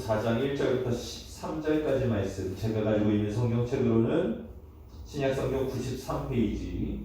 4장 1절부터 13절까지 말씀, 제가 가지고 있는 성경책으로는 신약성경 93페이지,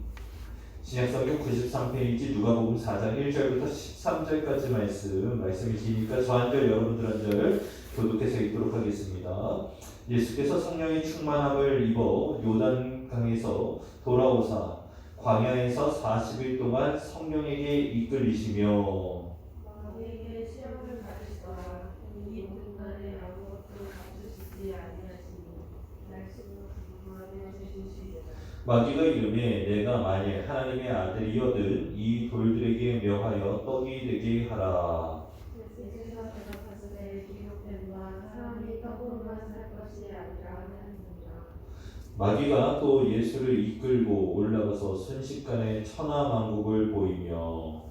신약성경 93페이지 누가복음 4장 1절부터 13절까지 말씀이 기니까 저 한 절 여러분들 한 절 교독해서 읽도록 하겠습니다. 예수께서 성령의 충만함을 입어 요단강에서 돌아오사 광야에서 40일 동안 성령에게 이끌리시며 마귀에게 시험을 받으시더라. 이 모든 날에 아무것도 가르치시지 아니하시니 말씀으로 분명하게 주시리라. 마귀가 이르매 내가 만일 하나님의 아들이거든 이 돌들에게 명하여 떡이 되게 하라. 예수께서 대답하시되 기록된 바 사람이 떡으로만 살 것이 아니라 하느니라. 마귀가 또 예수를 이끌고 올라가서 순식간에 천하만국을 보이며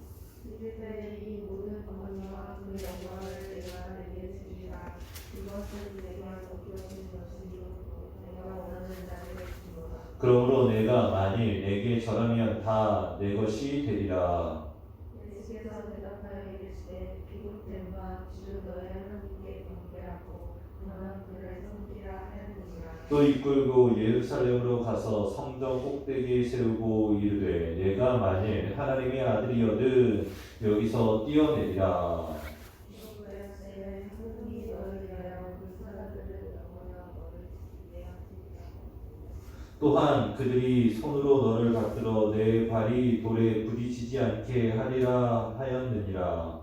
이르되 이 모든 권위와 그 영광을 내가 내게 주리라. 이것은 내가 목적인 것이요 내가 원하는 자에게 주노라. 그러므로 내가 만일 내게 절하면 다 내 것이 되리라. 예수께서 대답하여 이르시되 기록된 바 주 너의 하나님께 경배하고 너는 그를 섬기라 하였느니라. 또 이끌고 예루살렘으로 가서 성전 꼭대기에 세우고 이르되 내가 만일 하나님의 아들이거든 여기서 뛰어내리라. 또한 그들이 손으로 너를 받들어 내 발이 돌에 부딪히지 않게 하리라 하였느니라.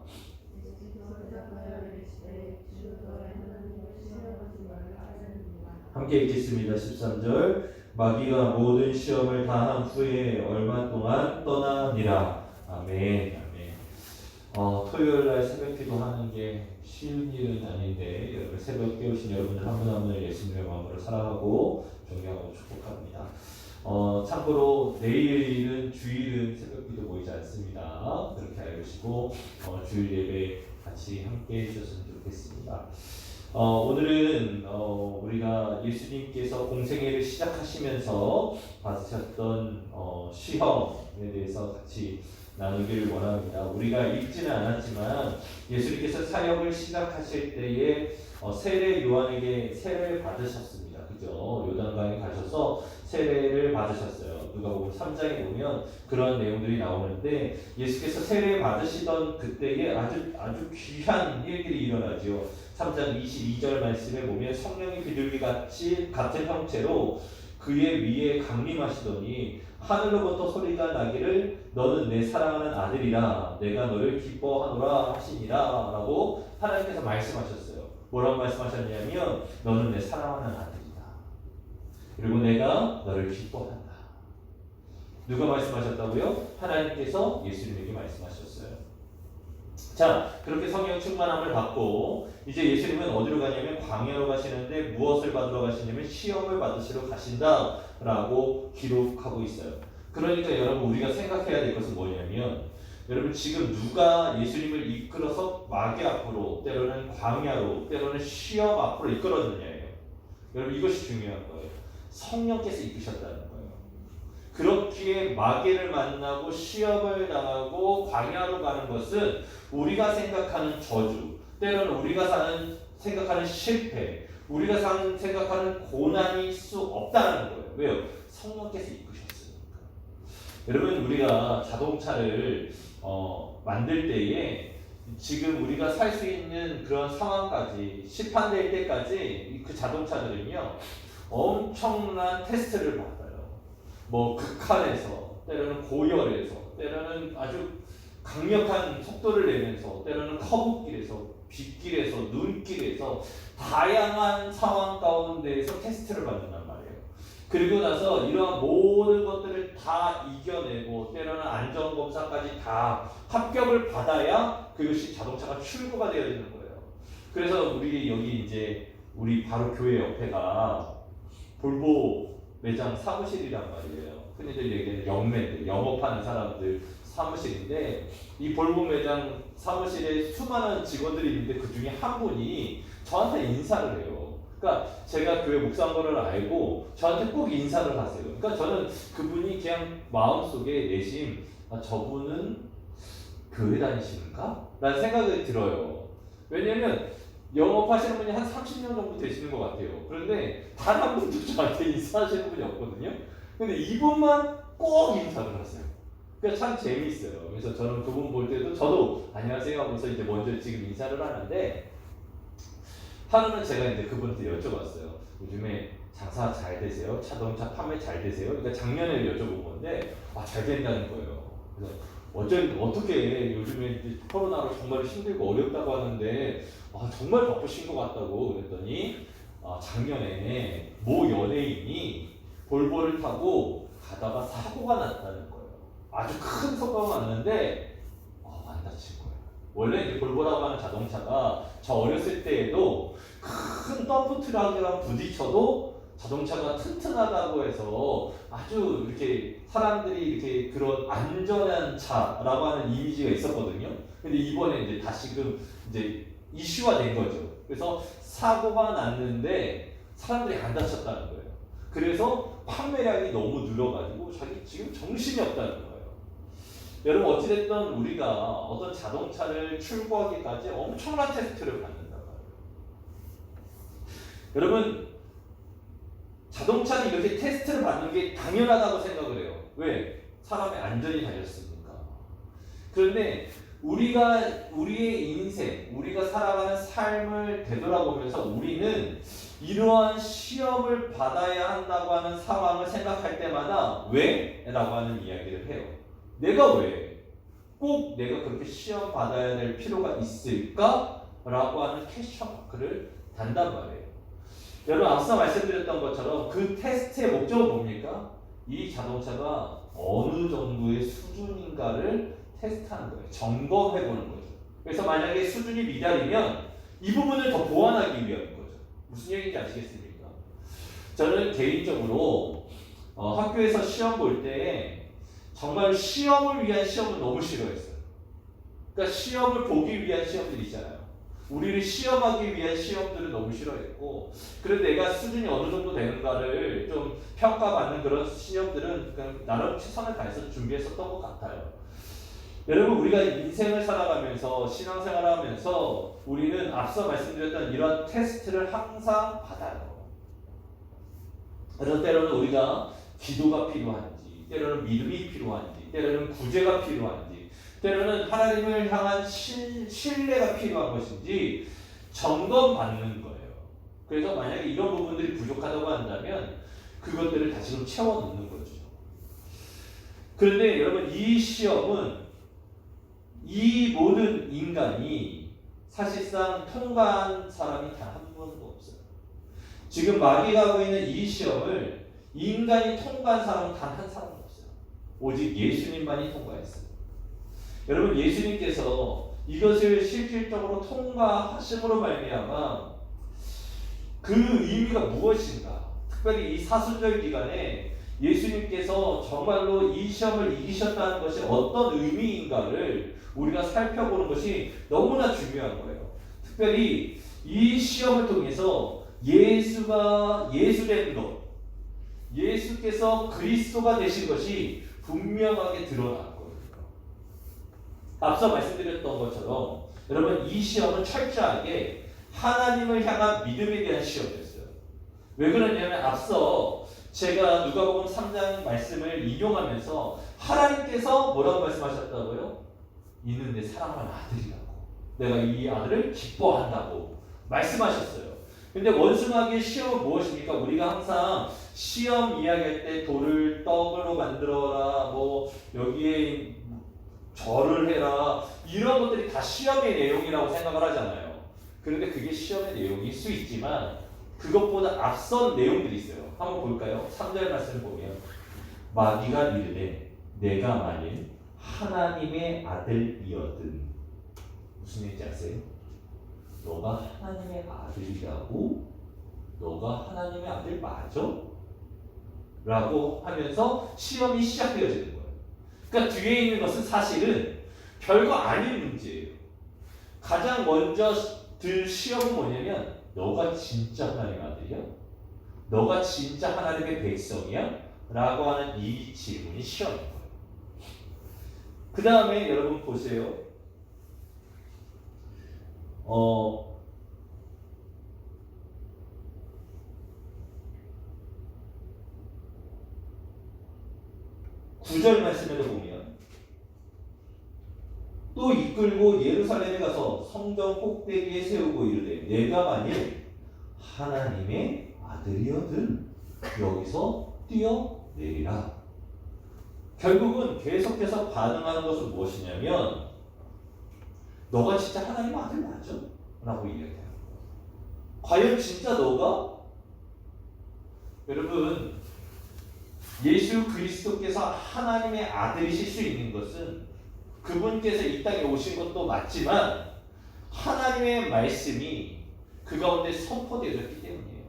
함께 읽겠습니다. 13절 마귀가 모든 시험을 다 한 후에 얼마 동안 떠나니라. 아멘. 아멘. 토요일날 새벽기도 하는 게 쉬운 일은 아닌데 여러분 새벽 깨우신 여러분들 한 분 한 분을 예수님의 마음으로 사랑하고 존경하고 축복합니다. 참고로 내일은 주일은 새벽기도 모이지 않습니다. 그렇게 알으시고 주일 예배 같이 함께 해주셨으면 좋겠습니다. 오늘은 우리가 예수님께서 공생애를 시작하시면서 받으셨던 시험에 대해서 같이 나누기를 원합니다. 우리가 읽지는 않았지만 예수님께서 사역을 시작하실 때에 세례 요한에게 세례를 받으셨습니다. 그죠? 요단강에 가셔서 세례를 받으셨어요. 누가복음 3장에 보면 그런 내용들이 나오는데 예수께서 세례 받으시던 그때에 아주 귀한 일들이 일어나죠. 3장 22절 말씀에 보면 성령이 비둘기 같은 형체로 그의 위에 강림하시더니 하늘로부터 소리가 나기를 너는 내 사랑하는 아들이라 내가 너를 기뻐하노라 하시니라 라고 하나님께서 말씀하셨어요. 뭐라고 말씀하셨냐면 너는 내 사랑하는 아들이다. 그리고 내가 너를 기뻐한다. 누가 말씀하셨다고요? 하나님께서 예수님에게 말씀하셨어요. 자, 그렇게 성령 충만함을 받고 이제 예수님은 어디로 가냐면 광야로 가시는데 무엇을 받으러 가시냐면 시험을 받으시러 가신다라고 기록하고 있어요. 그러니까 여러분 우리가 생각해야 될 것은 뭐냐면 여러분 지금 누가 예수님을 이끌어서 마귀 앞으로 때로는 광야로 때로는 시험 앞으로 이끌었느냐예요. 여러분 이것이 중요한 거예요. 성령께서 이끄셨다는 거예요. 그렇기에 마귀를 만나고 시험을 당하고 광야로 가는 것은 우리가 생각하는 저주, 때로는 우리가 생각하는 실패, 우리가 생각하는 고난일 수 없다는 거예요. 왜요? 성령께서 이끄셨으니까. 여러분 우리가 자동차를 만들 때에 지금 우리가 살 수 있는 그런 상황까지 시판될 때까지 그 자동차들은요 엄청난 테스트를 받아요. 뭐 극한에서 때로는 고열에서 때로는 아주 강력한 속도를 내면서 때로는 커브길에서 빗길에서 눈길에서 다양한 상황 가운데에서 테스트를 받는단 말이에요. 그리고 나서 이러한 모든 것들을 다 이겨내고 때로는 안전검사까지 다 합격을 받아야 그것이 자동차가 출고가 되어지는 거예요. 그래서 우리 여기 이제 우리 바로 교회 옆에가 볼보 매장 사무실이란 말이에요. 흔히들 얘기하는 영매들, 영업하는 사람들 사무실인데 이 볼보 매장 사무실에 수많은 직원들이 있는데 그 중에 한 분이 저한테 인사를 해요. 그러니까 제가 교회 목사인 거를 알고 저한테 꼭 인사를 하세요. 그러니까 저는 그분이 그냥 마음속에 내심 저분은 교회 다니시는가? 라는 생각이 들어요. 왜냐면 영업하시는 분이 한 30년 정도 되시는 것 같아요. 그런데 단 한 분도 저한테 인사하시는 분이 없거든요. 근데 이분만 꼭 인사를 하세요. 그러니까 참 재미있어요. 그래서 저는 그분 볼 때도 저도 안녕하세요 하면서 이제 먼저 지금 인사를 하는데 하루는 제가 이제 그분한테 여쭤봤어요. 요즘에 장사 잘 되세요? 자동차 판매 잘 되세요? 그러니까 작년에 여쭤본 건데 잘 된다는 거예요. 그래서 어떻게 요즘에 이제 코로나로 정말 힘들고 어렵다고 하는데 정말 바쁘신 것 같다고 그랬더니 작년에 모 연예인이 볼보를 타고 가다가 사고가 났다는 거예요. 아주 큰 사고가 났는데 안 다친 거예요. 원래 이제 볼보라고 하는 자동차가 저 어렸을 때에도 큰 덤프 트럭이랑 부딪혀도 자동차가 튼튼하다고 해서 아주 이렇게 사람들이 이렇게 그런 안전한 차라고 하는 이미지가 있었거든요. 근데 이번에 이제 다시금 이제 이슈화 된 거죠. 그래서 사고가 났는데 사람들이 안 다쳤다는 거예요. 그래서 판매량이 너무 늘어가지고 자기 지금 정신이 없다는 거예요. 여러분 어찌됐든 우리가 어떤 자동차를 출고하기까지 엄청난 테스트를 받는단 말이에요. 여러분 자동차는 이렇게 테스트를 받는 게 당연하다고 생각을 해요. 왜? 사람의 안전이 달렸으니까. 그런데 우리의 인생, 우리가 살아가는 삶을 되돌아보면서 우리는 이러한 시험을 받아야 한다고 하는 상황을 생각할 때마다 왜? 라고 하는 이야기를 해요. 내가 왜? 꼭 내가 그렇게 시험 받아야 될 필요가 있을까? 라고 하는 퀘스천 마크를 단단 말이에요. 여러분 앞서 말씀드렸던 것처럼 그 테스트의 목적은 뭡니까? 이 자동차가 어느 정도의 수준인가를 테스트하는 거예요. 점검해보는 거죠. 그래서 만약에 수준이 미달이면 이 부분을 더 보완하기 위한 거죠. 무슨 얘기인지 아시겠습니까? 저는 개인적으로 학교에서 시험 볼 때 정말 시험을 위한 시험은 너무 싫어했어요. 그러니까 시험을 보기 위한 시험들이 있잖아요. 우리를 시험하기 위한 시험들을 너무 싫어했고, 그래서 내가 수준이 어느 정도 되는가를 좀 평가받는 그런 시험들은 나름 최선을 다해서 준비했었던 것 같아요. 여러분 우리가 인생을 살아가면서 신앙생활을 하면서 우리는 앞서 말씀드렸던 이런 테스트를 항상 받아요. 그래서 때로는 우리가 기도가 필요한지, 때로는 믿음이 필요한지, 때로는 구제가 필요한지, 때로는 하나님을 향한 신뢰가 필요한 것인지 점검받는 거예요. 그래서 만약에 이런 부분들이 부족하다고 한다면 그것들을 다시금 채워넣는 거죠. 그런데 여러분 이 시험은 이 모든 인간이 사실상 통과한 사람이 단 한 번도 없어요. 지금 마귀가 하고 있는 이 시험을 인간이 통과한 사람은 단 한 사람도 없어요. 오직 예수님만이 통과했어요. 여러분 예수님께서 이것을 실질적으로 통과하심으로 말미암아 그 의미가 무엇인가? 특별히 이 사순절 기간에 예수님께서 정말로 이 시험을 이기셨다는 것이 어떤 의미인가를 우리가 살펴보는 것이 너무나 중요한 거예요. 특별히 이 시험을 통해서 예수가 예수된 것, 예수께서 그리스도가 되신 것이 분명하게 드러났거든요. 앞서 말씀드렸던 것처럼 여러분 이 시험은 철저하게 하나님을 향한 믿음에 대한 시험이었어요. 왜 그러냐면 앞서 제가 누가복음 3장 말씀을 인용하면서 하나님께서 뭐라고 말씀하셨다고요? 이는 내 사랑하는 아들이라고. 내가 이 아들을 기뻐한다고 말씀하셨어요. 근데 원수마귀의 시험은 무엇입니까? 우리가 항상 시험 이야기할 때 돌을 떡으로 만들어라, 뭐 여기에 절을 해라, 이런 것들이 다 시험의 내용이라고 생각을 하잖아요. 그런데 그게 시험의 내용일 수 있지만 그것보다 앞선 내용들이 있어요. 한번 볼까요? 3절 말씀을 보면 마귀가 이르되 내가 만일 하나님의 아들이었든, 무슨 얘기인지 아세요? 너가 하나님의 아들이라고? 너가 하나님의 아들 맞아? 라고 하면서 시험이 시작되어지는 거예요. 그러니까 뒤에 있는 것은 사실은 별거 아닌 문제예요. 가장 먼저 들 시험은 뭐냐면 너가 진짜 하나님의 아들이야? 너가 진짜 하나님의 백성이야? 라고 하는 이 질문이 시험인 거예요. 그 다음에 여러분 보세요. 9절 말씀에도 보면 또 이끌고 예루살렘에 가서 성전 꼭대기에 세우고 이르되 내가 만일 하나님의 아들이거든 여기서 뛰어내리라. 결국은 계속해서 반응하는 것은 무엇이냐면 너가 진짜 하나님 아들 맞아? 라고 이야기해요. 과연 진짜 너가? 여러분 예수 그리스도께서 하나님의 아들이실 수 있는 것은 그분께서 이 땅에 오신 것도 맞지만 하나님의 말씀이 그 가운데 선포되었기 때문이에요.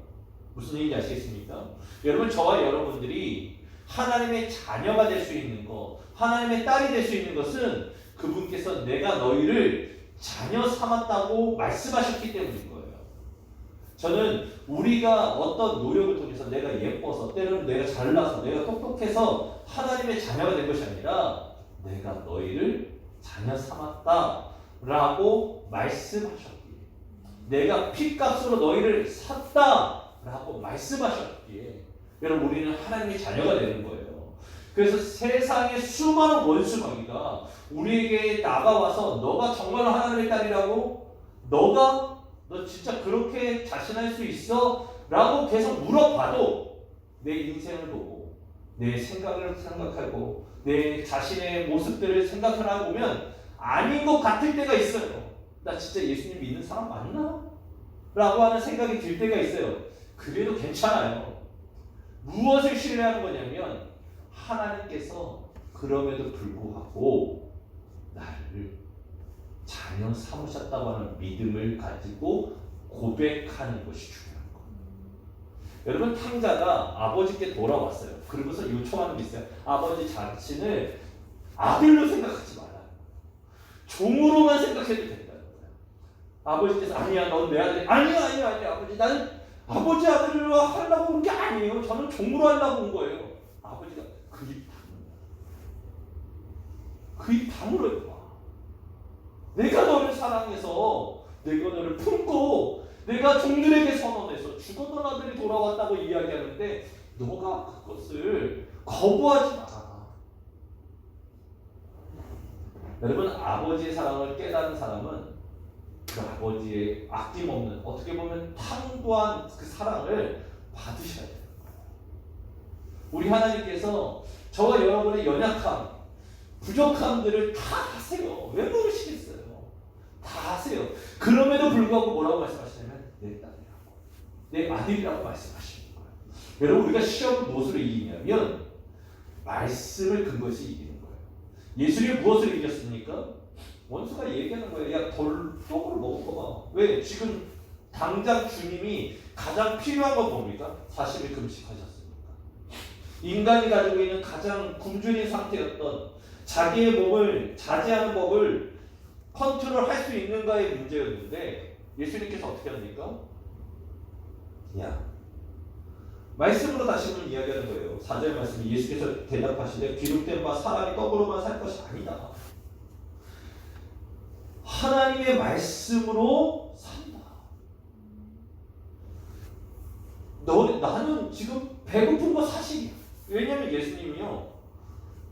무슨 얘기인지 아시겠습니까? 여러분 저와 여러분들이 하나님의 자녀가 될 수 있는 것, 하나님의 딸이 될 수 있는 것은 그분께서 내가 너희를 자녀 삼았다고 말씀하셨기 때문인 거예요. 저는 우리가 어떤 노력을 통해서 내가 예뻐서 때로는 내가 잘나서 내가 똑똑해서 하나님의 자녀가 된 것이 아니라 내가 너희를 자녀 삼았다라고 말씀하셨기에 내가 핏값으로 너희를 샀다라고 말씀하셨기에 여러분 우리는 하나님의 자녀가 되는 거예요. 그래서 세상의 수많은 원수마귀가 우리에게 나가와서 너가 정말 하나님의 딸이라고? 너 진짜 그렇게 자신할 수 있어? 라고 계속 물어봐도 내 인생을 보고 내 생각을 생각하고 내 자신의 모습들을 생각하다 보면 아닌 것 같을 때가 있어요. 나 진짜 예수님 믿는 사람 맞나? 라고 하는 생각이 들 때가 있어요. 그래도 괜찮아요. 무엇을 신뢰하는 거냐면 하나님께서 그럼에도 불구하고 나를 자녀 삼으셨다고 하는 믿음을 가지고 고백하는 것이 중요한 거예요. 여러분 탕자가 아버지께 돌아왔어요. 그러고서 요청하는 게 있어요. 아버지 자신을 아들로 생각하지 말아요. 종으로만 생각해도 된다는 거예요. 아버지께서 아니야 넌 내 아들 아니야 아버지 나는 아버지 아들로 하려고 온 게 아니에요. 저는 종으로 하려고 온 거예요. 아버지가 그 입 다물어요. 내가 너를 사랑해서 내가 너를 품고 내가 종들에게 선언해서 죽었던 아들이 돌아왔다고 이야기하는데 너가 그것을 거부하지 마라. 여러분 아버지의 사랑을 깨달은 사람은 그 아버지의 아낌없는 어떻게 보면 탕도한 그 사랑을 받으셔야 돼요. 우리 하나님께서 저와 여러분의 연약함 부족함들을 다 아세요. 왜 모르시겠어요? 다 아세요. 그럼에도 불구하고 뭐라고 말씀하시냐면 내 딸이라고 내 아들이라고 말씀하시는 거예요. 여러분 우리가 시험을 무엇으로 이기냐면 말씀을 근거해서 이기는 거예요. 예수님이 무엇을 이겼습니까? 원수가 얘기하는 거예요. 야 떡으로 먹은 거 봐. 왜? 지금 당장 주님이 가장 필요한 건 뭡니까? 40일 금식하셨습니까? 인간이 가지고 있는 가장 굶주린 상태였던 자기의 몸을 자제하는 법을 컨트롤할 수 있는가의 문제였는데 예수님께서 어떻게 합니까? 야 말씀으로 다시 한번 이야기하는 거예요. 4절 말씀이 예수께서 대답하시되 기록된 바 사람이 떡으로만 살 것이 아니다. 하나님의 말씀으로 산다. 나는 지금 배고픈 거 사실이야. 왜냐하면 예수님이요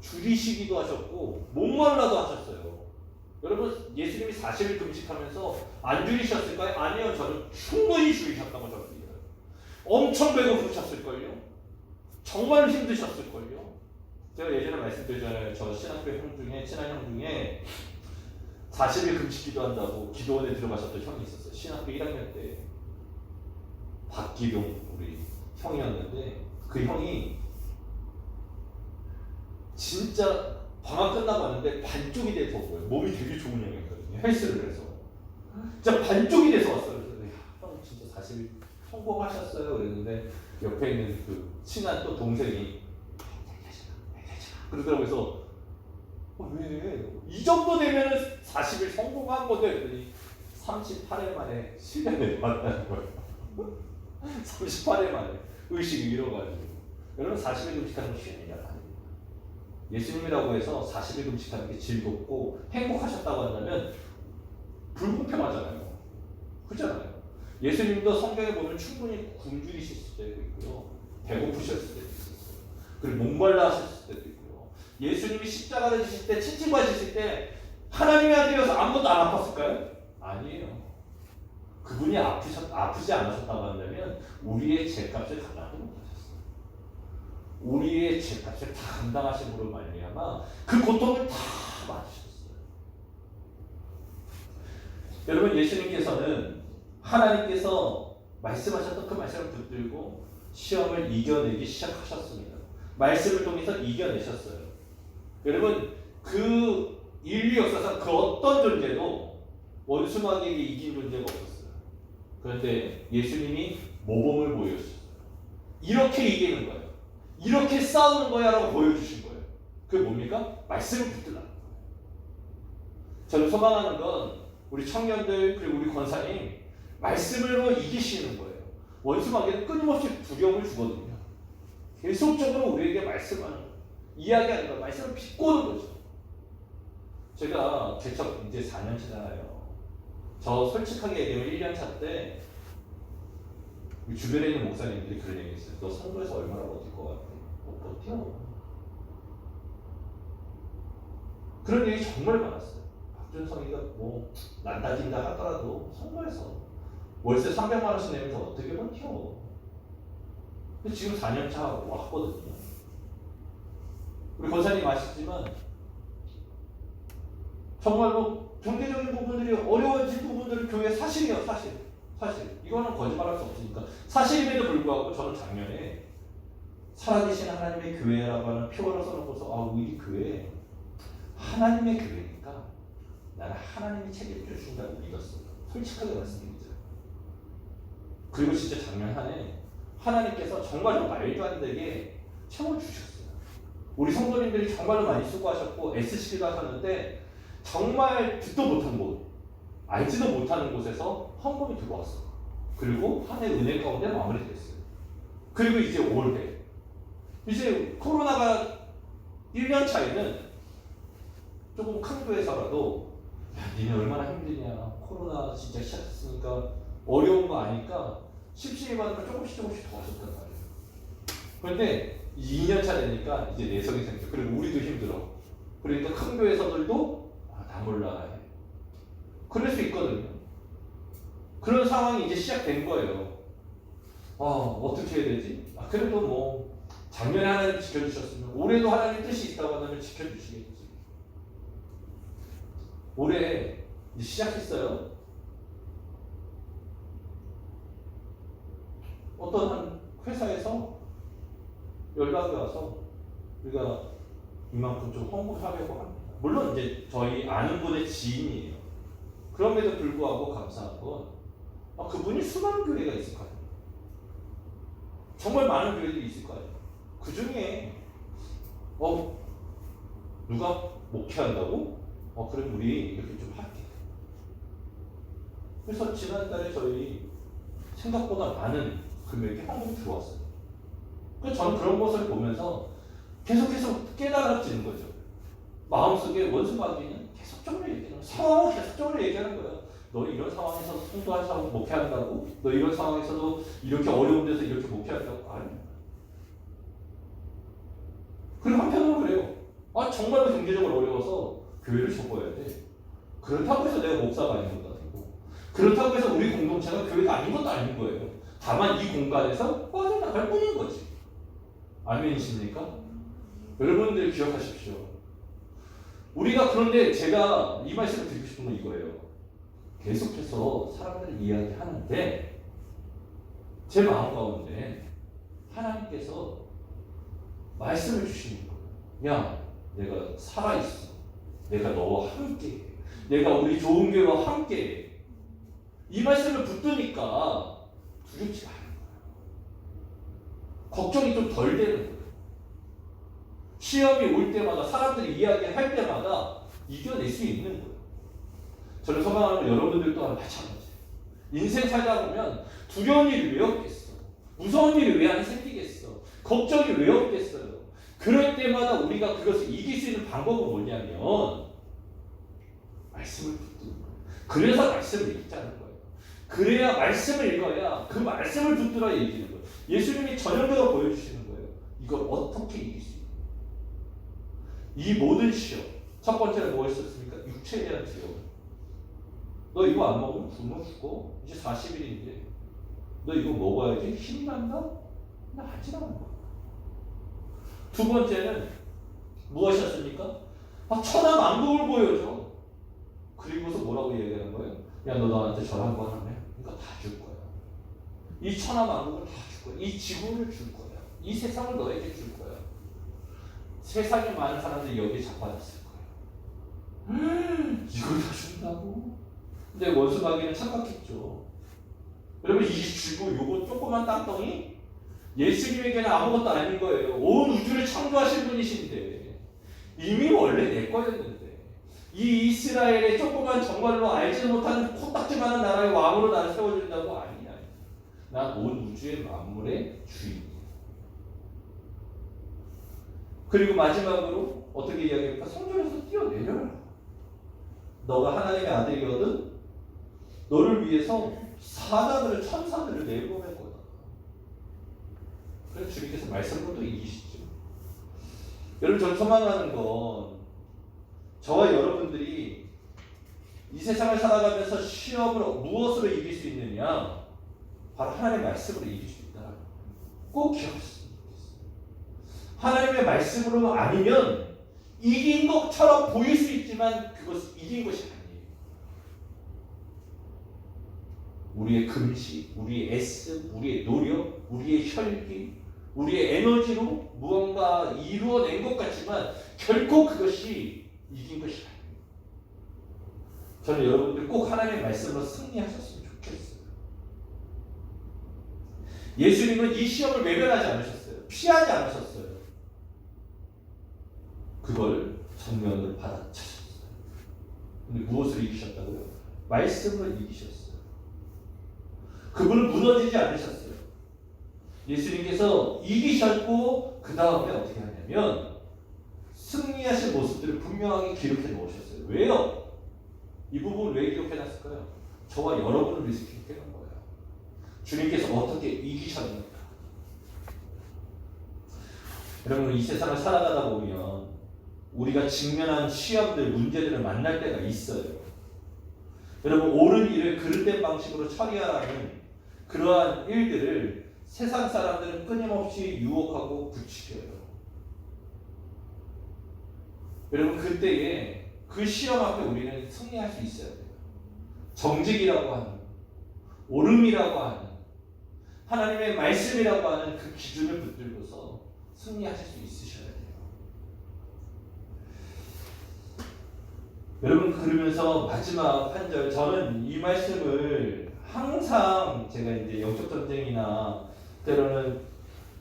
줄이시기도 하셨고 목말라도 하셨어요. 여러분 예수님이 40일 금식하면서 안 줄이셨을까요? 아니요. 저는 충분히 줄이셨다고 저는 믿어요. 엄청 배고프셨을걸요. 정말 힘드셨을걸요. 제가 예전에 말씀드렸잖아요. 저 신학교 형 중에 친한 형 중에 40일 금식 기도한다고 기도원에 들어가셨던 형이 있었어요. 신학교 1학년 때 박기동 우리 형이었는데 그 형이 진짜 방학 끝나고 왔는데 반쪽이 돼서 온 거예요. 몸이 되게 좋은 형이었거든요. 헬스를 해서 진짜 반쪽이 돼서 왔어요. 그래서 형 진짜 40일 성공하셨어요. 그랬는데 옆에 있는 그 친한 또 동생이 그러더라고요. 그래서 왜? 이 정도 되면은 40일 성공한 건데 그랬더니 38일 만에 실현을 받았다는 거예요. 38일 만에 의식이 잃어가지고. 여러분 40일 금식하는 거 쉬운 일이 아닙니다. 예수님이라고 해서 40일 금식하는 게 즐겁고 행복하셨다고 한다면 불공평하잖아요. 그렇잖아요. 예수님도 성경에 보면 충분히 굶주리셨을 때도 있고요. 배고프셨을 때도 있었어요. 그리고 목말라 하셨을 때도 있고요. 예수님이 십자가를 지실 때, 칭칭과 지실 때 하나님의 아들이어서 아무것도 안 아팠을까요? 아니에요. 그분이 아프지 않으셨다고 한다면 우리의 죄값을 감당하지 못하셨어요. 우리의 죄값을 다 감당하심으로 말미암아 그 고통을 다 맞으셨어요. 여러분, 예수님께서는 하나님께서 말씀하셨던 그 말씀을 붙들고 시험을 이겨내기 시작하셨습니다. 말씀을 통해서 이겨내셨어요. 여러분, 그 인류 역사상 그 어떤 존재도 원수마귀에게 이긴 존재가 없었어요. 그런데 예수님이 모범을 보여주셨어요. 이렇게 이기는 거예요. 이렇게 싸우는 거야 라고 보여주신 거예요. 그게 뭡니까? 말씀을 붙들라는 거예요. 저는 소망하는 건 우리 청년들 그리고 우리 권사님 말씀으로 이기시는 거예요. 원수마귀는 끊임없이 두려움을 주거든요. 계속적으로 우리에게 말씀하는 거예요. 이야기하는 거예요. 말씀을 비꼬는 거죠. 제가 개척 이제 4년 차잖아요. 저 솔직하게 얘기하면 1년 차 때 주변에 있는 목사님들이 그런 얘기 했어요. 너 선거에서 얼마나 버틸 것 같아? 못 버텨. 그런 얘기 정말 많았어요. 박준성이가 뭐 난다진다 하더라도 선거에서 월세 300만 원씩 내면서 어떻게 버텨? 근데 지금 4년 차 왔거든요. 우리 권사님 아시지만 정말로 경제적인 부분들이 어려워진 부분들은 교회 사실이에요. 사실. 이거는 거짓말할 수 없으니까 사실임에도 불구하고 저는 작년에 살아계신 하나님의 교회라고 하는 표어를 써놓고서 우리 교회 하나님의 교회니까 나는 하나님이 책임져 주신다고 믿었어요. 솔직하게 말씀드리죠. 그리고 진짜 작년 한 해 하나님께서 정말로 말도 안 되게 채워주셨어요. 우리 성도님들이 정말로 많이 수고하셨고 애쓰시기도 하셨는데 정말 듣도 못한 곳, 알지도 못하는 곳에서 헌금이 들어왔어요. 그리고 한 해 은혜 가운데 마무리됐어요. 그리고 이제 올해 이제 코로나가 1년 차에는 조금 큰 교회에서라도 니네 얼마나 힘드냐, 코로나 진짜 시작했으니까 어려운 거 아니까 십시일 받으면 조금씩 더 하셨단 말이에요. 그런데 2년 차 되니까 이제 내성이 생겨. 그리고 우리도 힘들어. 그러니까 큰 교회에서들도 나 몰라 해. 그럴 수 있거든요. 그런 상황이 이제 시작된 거예요. 어떻게 해야 되지? 그래도 뭐 작년에 하나님 지켜주셨으면 올해도 하나님 뜻이 있다고 하면 지켜주시겠지. 올해 이제 시작했어요. 어떤 한 회사에서 연락이 와서 우리가 이만큼 좀 헌금하려고 합니다. 물론 이제 저희 아는 분의 지인이에요. 그럼에도 불구하고 감사한 건 그분이 수많은 교회가 있을 거 아니에요. 정말 많은 교회들이 있을 거 아니에요. 그 중에 누가 목회한다고? 그럼 우리 이렇게 좀 할게. 그래서 지난달에 저희 생각보다 많은 금액이 헌금이 들어왔어요. 그래서 저는 그런 것을 보면서 계속해서 깨달아지는 거죠. 마음속에 원수마귀는 계속적으로 얘기하는 거예요. 상황을 계속적으로 얘기하는 거예요. 너 이런 상황에서 성도하자고 목회한다고? 너 이런 상황에서도 이렇게 어려운 데서 이렇게 목회한다고? 아니. 그리고 한편으로 그래요. 정말로 경제적으로 어려워서 교회를 접어야 돼. 그렇다고 해서 내가 목사가 아닌 것도 아니고, 그렇다고 해서 우리 공동체가 교회가 아닌 것도 아닌 거예요. 다만 이 공간에서 빠져나갈 뿐인 거지. 아멘이십니까? 여러분들 기억하십시오. 우리가 그런데 제가 이 말씀을 드리고 싶은 건 이거예요. 계속해서 사람들을 이야기하는데 제 마음 가운데 하나님께서 말씀을 주시는 거예요. 야, 내가 살아있어. 내가 너와 함께해. 내가 우리 좋은 교회와 함께해. 이 말씀을 붙드니까 두렵지 않은 거예요. 걱정이 좀 덜 되는 거예요. 시험이 올 때마다 사람들이 이야기할 때마다 이겨낼 수 있는 거예요. 저는 소망하는 여러분들 또한 마찬가지예요. 인생 살다 보면 두려운 일이 왜 없겠어? 무서운 일이 왜 안 생기겠어? 걱정이 왜 없겠어요? 그럴 때마다 우리가 그것을 이길 수 있는 방법은 뭐냐면 말씀을 붙드는 거예요. 그래서 말씀을 읽자는 거예요. 그래야 말씀을 읽어야 그 말씀을 붙들어야 이기는 거예요. 예수님이 전형적으로 보여주시는 거예요. 이걸 어떻게 이길 수 있는 거예요? 이 모든 시험, 첫 번째는 뭐였었습니까? 육체에 대한 두려움. 너 이거 안 먹으면 굶어 죽어. 이제 40일인데 너 이거 먹어야지 힘이 난다? 나 하지 않은 거야. 두 번째는 무엇이었습니까? 천하 만국을 보여줘. 그리고서 뭐라고 얘기하는 거예요? 야, 너 나한테 절 한 번 하면 이거 다 줄 거야. 이 천하 만국을 다 줄 거야. 이 지구를 줄 거야. 이 세상을 너에게 줄 거야. 세상에 많은 사람들이 여기에 자빠졌을 거야. 이걸 다 준다고? 근데 원수 마귀는 착각했죠. 여러분, 이 지구 요거 조그만 땅덩이 예수님에게는 아무것도 아닌 거예요. 온 우주를 창조하신 분이신데 이미 원래 내 거였는데 이 이스라엘의 조그만 정말로 알지 못하는 코딱지만한 나라의 왕으로 나를 세워준다고? 아니야. 난 온 우주의 만물의 주인이야. 그리고 마지막으로 어떻게 이야기합니까? 성전에서 뛰어내려라. 너가 하나님의 아들이거든 너를 위해서 사자들을 천사들을 내보낼 거다. 그래서 주님께서 말씀으로 또 이기시죠. 여러분, 저는 소망하는 건 저와 여러분들이 이 세상을 살아가면서 시험을 무엇으로 이길 수 있느냐? 바로 하나님의 말씀으로 이길 수 있다. 꼭 기억하셨으면 좋겠어요. 하나님의 말씀으로 아니면 이긴 것처럼 보일 수 있지만 그것은 이긴 것이 아니에요. 우리의 금식, 우리의 애씀, 우리의 노력, 우리의 혈기, 우리의 에너지로 무언가 이루어낸 것 같지만 결코 그것이 이긴 것이 아니에요. 저는 여러분들 꼭 하나님의 말씀으로 승리하셨으면 좋겠어요. 예수님은 이 시험을 외면하지 않으셨어요. 피하지 않으셨어요. 그걸 정면으로 받아차셨어요. 근데 무엇을 이기셨다고요? 말씀을 이기셨어요. 그분은 무너지지 않으셨어요. 예수님께서 이기셨고 그 다음에 어떻게 하냐면 승리하신 모습들을 분명하게 기록해 놓으셨어요. 왜요? 이 부분을 왜 기록해 놨을까요? 저와 여러분을 위해서 기록해 놓은 거예요. 주님께서 어떻게 이기셨는가. 여러분, 이 세상을 살아가다 보면 우리가 직면한 시험들, 문제들을 만날 때가 있어요. 여러분, 옳은 일을 그릇된 방식으로 처리하라는 그러한 일들을 세상 사람들은 끊임없이 유혹하고 부추겨요. 여러분, 그때에 그 시험 앞에 우리는 승리할 수 있어야 돼요. 정직이라고 하는, 옳음이라고 하는, 하나님의 말씀이라고 하는 그 기준을 붙들고서 승리하실 수 있으셔야 돼요. 여러분, 그러면서 마지막 한 절, 저는 이 말씀을 항상 제가 이제 영적 전쟁이나 때로는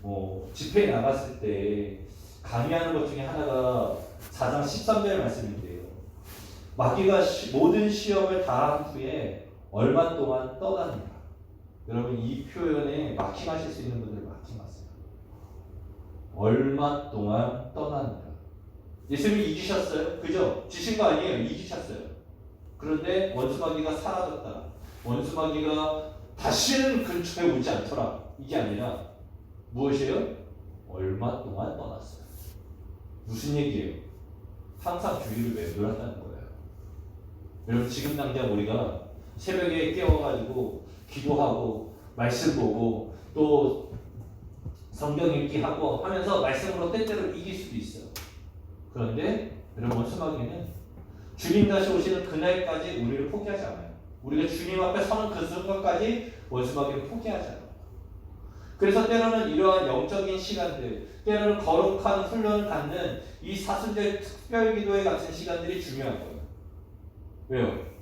뭐 집회에 나갔을 때 강의하는 것 중에 하나가 4장 13절 말씀인데요. 마귀가 모든 시험을 다 한 후에 얼마 동안 떠납니다. 여러분, 이 표현에 마킹하실 수 있는 분들 마킹하세요. 얼마 동안 떠납니다. 예수님이 이기셨어요. 그죠? 지신 거 아니에요. 이기셨어요. 그런데 원수 마귀가 사라졌다. 원수 마귀가 다시는 근처에 오지 않더라. 이게 아니라 무엇이에요? 얼마 동안 떠났어요. 무슨 얘기예요? 항상 주위를 맴돌았다는 거예요. 여러분, 지금 당장 우리가 새벽에 깨워가지고 기도하고 말씀 보고 또 성경 읽기 하고 하면서 말씀으로 때때로 이길 수도 있어요. 그런데 여러분, 원수 마귀는 주님 다시 오시는 그날까지 우리를 포기하지 않아요. 우리가 주님 앞에 서는 그 순간까지 원수 마귀는 포기하지 않아요. 그래서 때로는 이러한 영적인 시간들, 때로는 거룩한 훈련을 갖는 이 사순절 특별기도회 같은 시간들이 중요한 거예요. 왜요?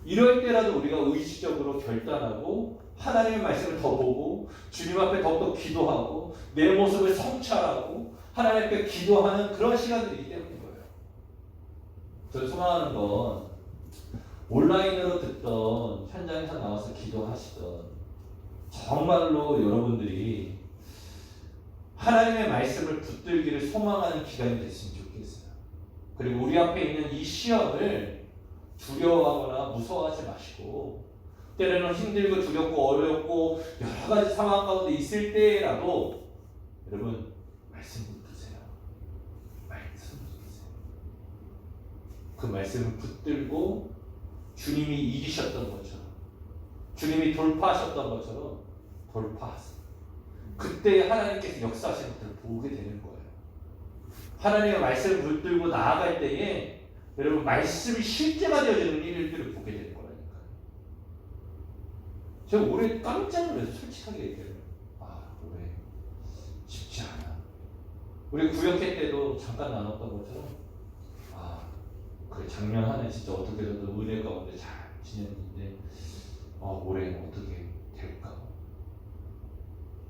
이럴 때라도 우리가 의식적으로 결단하고 하나님의 말씀을 더 보고 주님 앞에 더욱더 기도하고 내 모습을 성찰하고 하나님 앞에 기도하는 그런 시간들이기 때문인 거예요. 저는 소망하는 건 온라인으로 듣던 현장에서 나와서 기도하시던 정말로 여러분들이 하나님의 말씀을 붙들기를 소망하는 기간이 됐으면 좋겠어요. 그리고 우리 앞에 있는 이 시험을 두려워하거나 무서워하지 마시고 때로는 힘들고 두렵고 어렵고 여러 가지 상황 가운데 있을 때라도 여러분 말씀 붙드세요. 말씀 붙드세요. 그 말씀을 붙들고 주님이 이기셨던 것처럼, 주님이 돌파하셨던 것처럼 돌파하세요. 그때 하나님께서 역사하시는 것들을 보게 되는 거예요. 하나님의 말씀을 붙들고 나아갈 때에 여러분 말씀이 실제가 되어지는 일들을 보게 되는 거라니까요. 제가 올해 깜짝 놀라서 솔직하게 얘기해요. 올해 쉽지 않아. 우리 구역회 때도 잠깐 나눴던 것처럼 그래 작년 한 해 진짜 어떻게든 은혜 가운데 잘 지냈는데 올해는 어떻게 될까?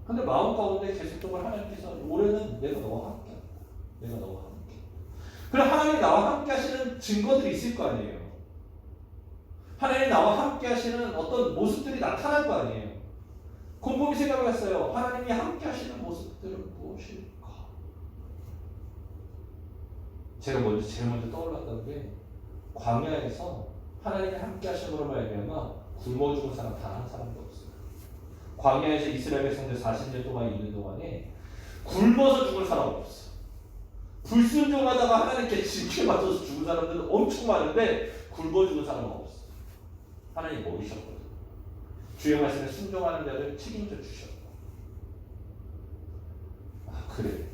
근데 마음 가운데 계속적으로 하나님께서 올해는 내가 너와 함께한다. 내가 너와 함께. 그럼 하나님이 나와 함께 하시는 증거들이 있을 거 아니에요. 하나님이 나와 함께 하시는 어떤 모습들이 나타날 거 아니에요. 곰곰이 생각했어요. 하나님이 함께 하시는 모습들은 무엇일까? 제가 제일 먼저 떠올랐던 게 광야에서 하나님이 함께 하심으로 말미암아 굶어 죽은 사람 단 한 사람도 없어요. 광야에서 이스라엘 백성들 40년 동안 있는 동안에 굶어서 죽은 사람 없어. 불순종하다가 하나님께 징계 맞아서 죽은 사람들은 엄청 많은데 굶어 죽은 사람은 없어. 하나님 먹이셨거든. 주의 말씀에 순종하는 자를 책임져 주셨고. 그래.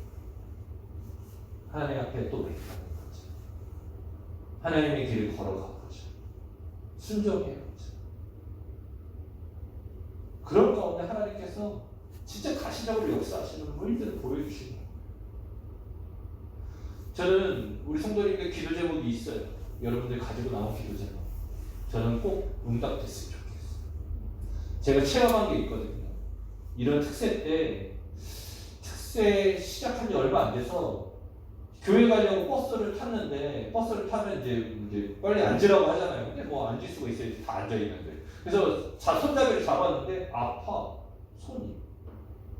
하나님 앞에 또 매달리는 거죠. 하나님의 길을 걸어가 보자. 순종해 보자. 그런 가운데 하나님께서 진짜 가시적으로 역사하시는 일들을 보여주시는 거예요. 저는 우리 성도님께 기도 제목이 있어요. 여러분들 가지고 나온 기도 제목. 저는 꼭 응답됐으면 좋겠어요. 제가 체험한 게 있거든요. 이런 특세 시작한 지 얼마 안 돼서 교회 가려고 버스를 탔는데 버스를 타면 이제 빨리 앉으라고 하잖아요. 근데 뭐 앉을 수가 있어야지 다 앉아 있는데. 그래서 손잡이를 잡았는데 아파 손이.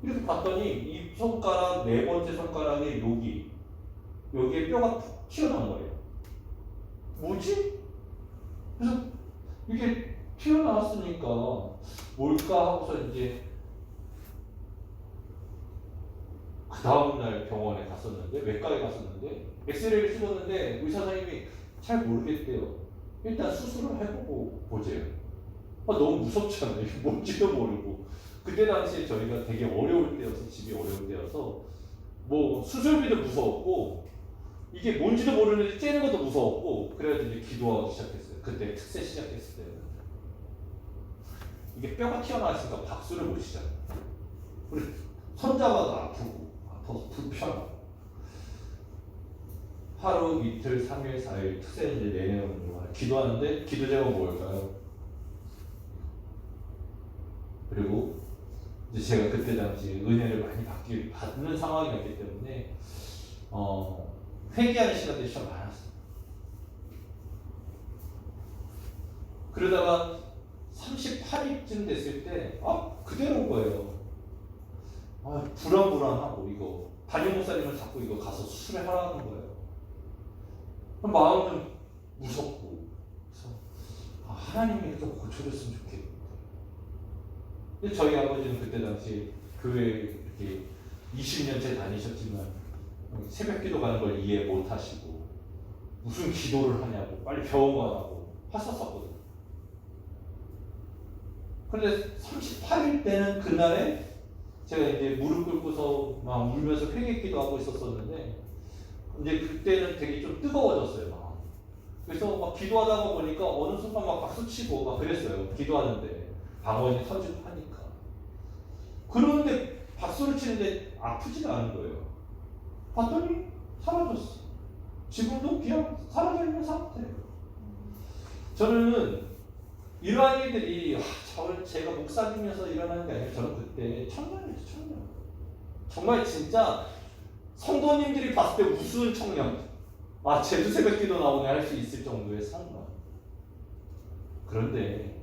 이렇게 봤더니 이 손가락 네 번째 손가락에 여기에 뼈가 푹 튀어나온 거예요. 뭐지? 그래서 이게 튀어나왔으니까 뭘까 하고서 이제 그 다음날 병원에 갔었는데 외과에 갔었는데 엑스레이를 찍었는데 의사 선생님이 잘 모르겠대요. 일단 수술을 해보고 보재요. 너무 무섭잖아요. 뭔지도 모르고. 그때 당시에 저희가 되게 어려울 때여서 집이 어려울 때여서 뭐 수술비도 무서웠고 이게 뭔지도 모르는데 째는 것도 무서웠고 그래가지고 이제 기도하기 시작했어요. 그때 특세 시작했을 때는 이게 뼈가 튀어나왔으니까 박수를 못 치잖아요. 우리 손잡아도 아파서 불편하고 하루 이틀 3일 4일 특세 이제 내내오는 동안 기도하는데 기도 제목 뭘까요? 그리고 이제 제가 그때 당시 은혜를 많이 받는 상황이었기 때문에 회개하는 시간들이 좀 많았어요. 그러다가 38일쯤 됐을 때 그대로인 거예요. 불안하고 이거 담임 목사님을 자꾸 이거 가서 수술을 하라는 거예요. 마음은 무섭고 그래서 하나님이 이렇게 고쳐줬으면 좋겠는데. 근데 저희 아버지는 그때 당시 교회 이렇게 20년째 다니셨지만 새벽 기도 가는 걸 이해 못 하시고 무슨 기도를 하냐고 빨리 병원 가라고 하셨었거든요. 그런데 38일 때는 그날에 제가 이제 무릎 꿇고서 막 울면서 회개 기도하고 있었었는데 이제 그때는 되게 좀 뜨거워졌어요. 막. 그래서 막 기도하다가 보니까 어느 순간 막 박수치고 막 그랬어요. 기도하는데 방언이 터지고 하니까. 그런데 박수를 치는데 아프지가 않은 거예요. 봤더니 사라졌어. 지금도 그냥 사라져 있는 상태예요. 저는 이러한 일들이 제가 목사님이어서 일어나는 게 아니라 저는 그때 청년이었어요. 청년. 정말 진짜 성도님들이 봤을 때 우스운 청년. 쟤도 새벽 기도 나오네 할 수 있을 정도의 상관. 그런데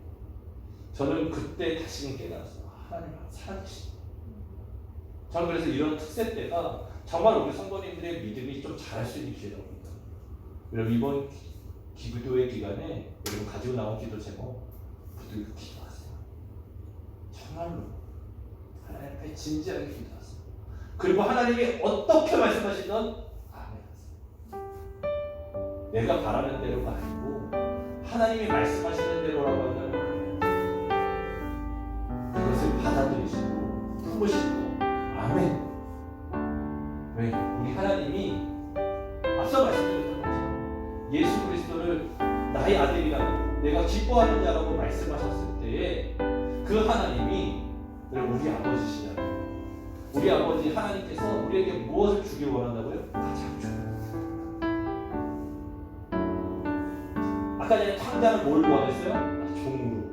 저는 그때 다시금 깨달았어요. 하나님 살아계시다. 저는 그래서 이런 특세 때가 정말 우리 성도님들의 믿음이 좀 자랄 수 있는 기회라고 봅니다. 여러분 이번 기도의 기간에 여러분 가지고 나온 기도 제목 붙들고 기도하세요. 정말로 하나님 앞에 진지하게 기도하세요. 그리고 하나님이 어떻게 말씀하시든 아멘 하세요. 내가 바라는 대로가 아니고 하나님이 말씀하시는 대로라고 한다면 그것을 받아들이시고 품으시고 아멘. 왜? 우리 하나님이 앞서 말씀드렸던 것처럼 예수 그리스도를 나의 아들이라고 내가 기뻐하는 자라고 말씀하셨을 때에 그 하나님이 우리 아버지시잖아요. 우리 아버지 하나님께서 우리에게 무엇을 주길 원한다고요? 가장 아까 전에 탕자는 뭘 원했어요? 종으로.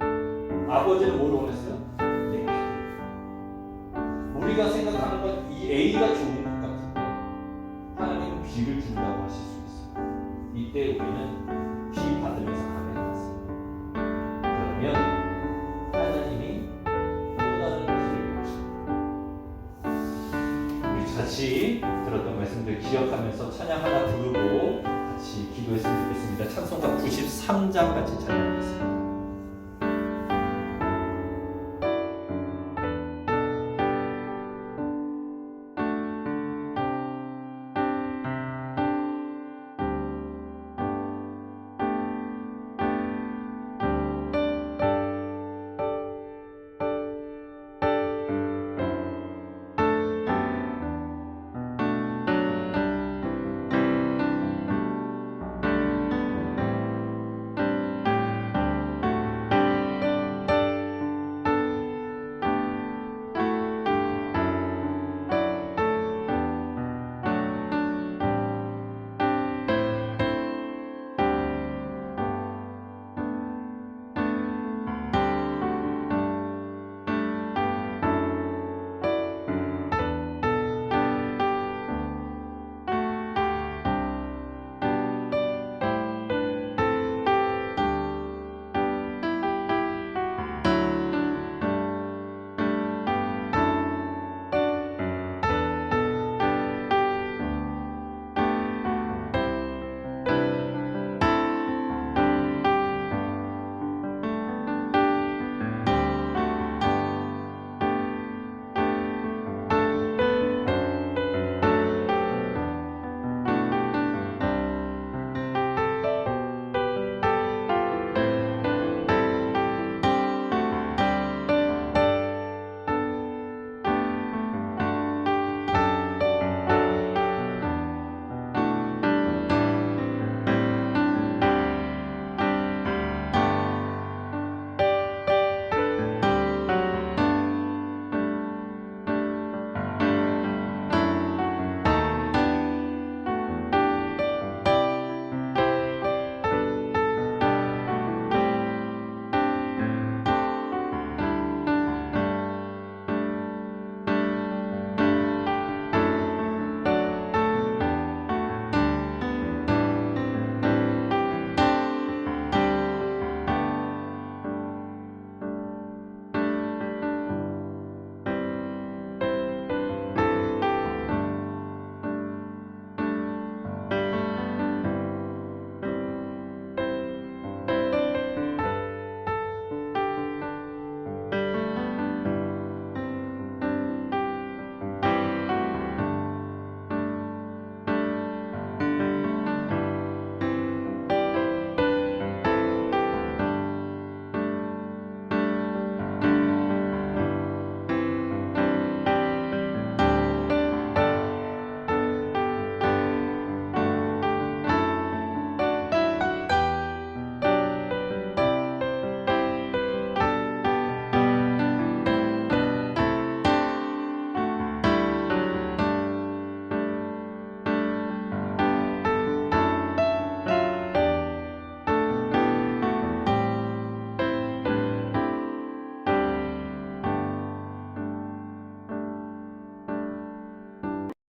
아버지는 뭘 원했어요? 내 아들. 우리가 생각하는 건 이 A가 좋은 것 같은데 하나님은 B를 준다고 하실 수 있어요. 이때 우리는 B 받으면서 아멘 받습니다. 그러면 하나님이 또 다른 것을 이루십니다. 우리 같이 들었던 말씀들 기억하면서 찬양 하나 부르고 같이 기도했으면 좋겠습니다. 찬송가 93장 같이 찬양하겠습니다.